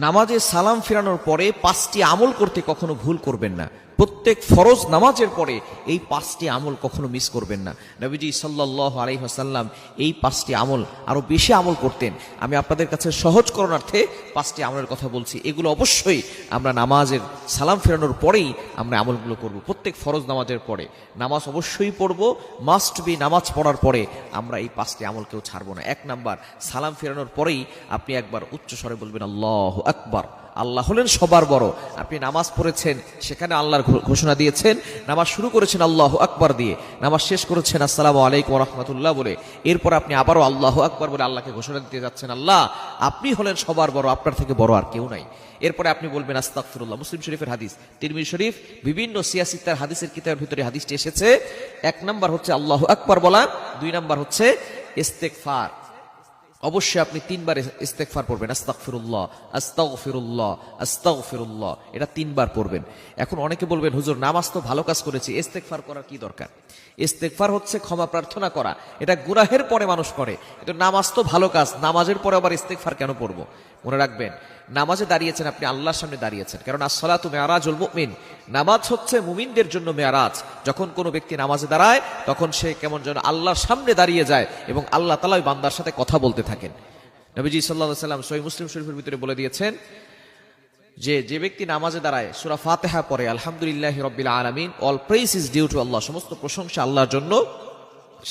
নামাজে সালাম ফেরানোর পরে 5টি আমল করতে কখনো ভুল করবেন না। প্রত্যেক ফরজ নামাজের পরে এই 5টি আমল কখনো মিস করবেন না। নবীজি সাল্লাল্লাহু আলাইহি ওয়াসাল্লাম এই 5টি আমল আরো বেশি আমল করতেন। আমি আপনাদের কাছে সহজ করণার্থে 5টি আমলের কথা বলছি। এগুলো অবশ্যই আমরা নামাজের সালাম ফেরানোর পরেই আমরা আমলগুলো করব। প্রত্যেক ফরজ নামাজের পরে নামাজ অবশ্যই পড়ব, মাস্ট বি। নামাজ পড়ার পরে আমরা এই 5টি আমল কেউ ছাড়বো না। 1 নাম্বার, সালাম ফেরানোর পরেই আপনি একবার উচ্চ স্বরে বলবেন আল্লাহু আকবার। আল্লাহ হলেন সবার বড়। আপনি নামাজ পড়েছেন, সেখানে আল্লাহর ঘোষণা দিয়েছেন। নামাজ শুরু করেছেন আল্লাহু আকবার দিয়ে, নামাজ শেষ করেছেন আসসালামু আলাইকুম ওয়া রাহমাতুল্লাহ বলে। এরপর আপনি আবারও আল্লাহু আকবার বলে আল্লাহকে ঘোষণা দিতে যাচ্ছেন, আল্লাহ আপনি হলেন সবার বড়, আপনার থেকে বড় আর কেউ নাই। এরপরে আপনি বলবেন আস্তাগফিরুল্লাহ। মুসলিম শরীফের হাদিস, তিরমিজি শরীফ, বিভিন্ন সিয়াসিত্তার হাদিসের কিতাবের ভিতরে হাদিসটি এসেছে। 1 নাম্বার হচ্ছে আল্লাহু আকবার বলা, 2 নাম্বার হচ্ছে ইস্তেগফার। অবশ্যই আপনি 3 বার ইস্তেগফার পড়বেন, আস্তাগফিরুল্লাহ আস্তাগফিরুল্লাহ আস্তাগফিরুল্লাহ, এটা 3 বার পড়বেন। এখন অনেকে বলবেন, হুজুর নামাজ তো ভালো কাজ করেছি, ইস্তেগফার করার কি দরকার? ইস্তেগফার হচ্ছে ক্ষমা প্রার্থনা করা, এটা গুনাহের পরে মানুষ করে। কিন্তু নামাজ তো ভালো কাজ, নামাজের পরে আবার ইস্তেগফার কেন পড়বো? মনে রাখবেন, নামাজে দাঁড়িয়েছেন, আপনি আল্লাহর সামনে দাঁড়িয়েছেন, কারণ আসসালাতু মিরাজুল মুমিন, নামাজ হচ্ছে মুমিনদের জন্য মেরাজ। যখন কোনো ব্যক্তি নামাজে দাঁড়ায় তখন সে কেমন যেন আল্লাহর সামনে দাঁড়িয়ে যায় এবং আল্লাহ তাআলা ওই বান্দার সাথে কথা বলতে থাকেন। নবীজি সাল্লাল্লাহু আলাইহি ওয়াসাল্লাম সহিহ মুসলিম শরীফের ভিতরে বলে দিয়েছেন যে ব্যক্তি নামাজে দাঁড়ায় সূরা ফাতিহা পড়ে আলহামদুলিল্লাহি রাব্বিল আলামিন, all praise is due to Allah, সমস্ত প্রশংসা আল্লাহর জন্য,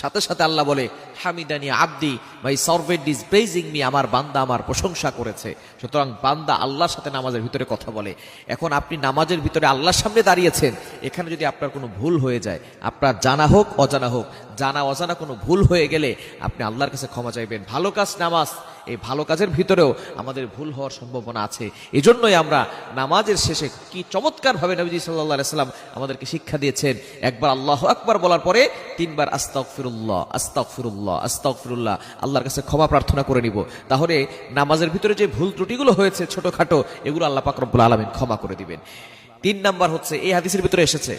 সাথে সাথে আল্লাহ বলে হামিদানি আব্দি, my servant is praising me, আমার বান্দা আমার প্রশংসা করেছে। সুতরাং বান্দা আল্লাহর সাথে নামাজের ভিতরে কথা বলে। এখন আপনি নামাজের ভিতরে আল্লাহর সামনে দাঁড়িয়েছেন, এখানে যদি আপনার কোনো ভুল হয়ে যায়, আপনার জানা হোক অজানা হোক, জানা অজানা কোনো ভুল হয়ে গেলে আপনি আল্লাহর কাছে ক্ষমা চাইবেন। ভালো কাজ নামাজ, এই ভালো কাজের ভিতরেও আমাদের ভুল হওয়ার সম্ভাবনা আছে। এজন্যই আমরা নামাজের শেষে কি চমৎকার ভাবে নবীজি সাল্লাল্লাহু আলাইহি ওয়াসাল্লাম আমাদেরকে শিক্ষা দিয়েছেন, একবার আল্লাহু আকবার বলার পরে 3 বার আস্তাগফিরুল্লাহ আস্তাগফিরুল্লাহ আস্তাগফিরুল্লাহ, আল্লাহর কাছে ক্ষমা প্রার্থনা করে নিব। তাহলে নামাজের ভিতরে যে ভুল ত্রুটিগুলো হয়েছে ছোটখাটো, এগুলো আল্লাহ পাক রব্বুল আলামিন ক্ষমা করে দিবেন। 3 নাম্বার হচ্ছে, এই হাদিসের ভিতরে এসেছে,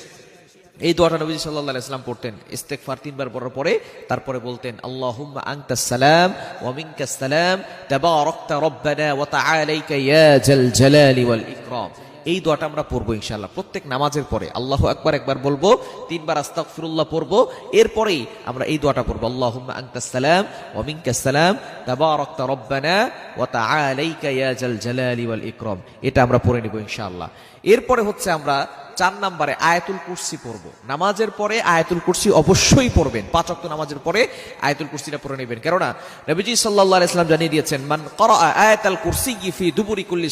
এই দোয়াটা নবী সাল্লাল্লাহু আলাইহি ওয়াসাল্লাম পড়তেন। ইস্তেগফার 3 বার পড়ার পরে তারপরে বলতেন আল্লাহুম্মা আনতাস সালাম ওয়া মিনকাস সালাম তাবারাকতা রব্বানা ওয়া তাআলাইকা ইয়া জাল জালালি ওয়াল ইকরাম। এই দোয়াটা আমরা পড়বো ইনশাআল্লাহ প্রত্যেক নামাজের পরে। আল্লাহু আকবার একবার বলবো, 3 বার আস্তাগফিরুল্লাহ পড়বো, এরপরেই আমরা এই দোয়াটা পড়বো আল্লাহুম্মা আনতাস সালাম ওয়া মিনকাস সালাম তাবারাকতা রব্বানা ওয়া তাআলাইকা ইয়া জাল জালালি ওয়াল ইকরাম। এটা আমরা পড়ে নিব ইনশাআল্লাহ। এরপরে হচ্ছে আমরা 4 নম্বরে আয়াতুল কুরসি পড়বো। নামাজের পরে আয়াতুল কুরসি অবশ্যই পড়বেন। 5 ওয়াক্ত নামাজের পরে আয়াতুল কুরসিটা পড়ে নেবেন, কেননা নবীজি সাল্লাল্লাহু আলাইহি ওয়াসাল্লাম জানিয়ে দিয়েছেন, মান ক্বারা আয়াতাল কুরসি ফি দুবুরি কুল্লি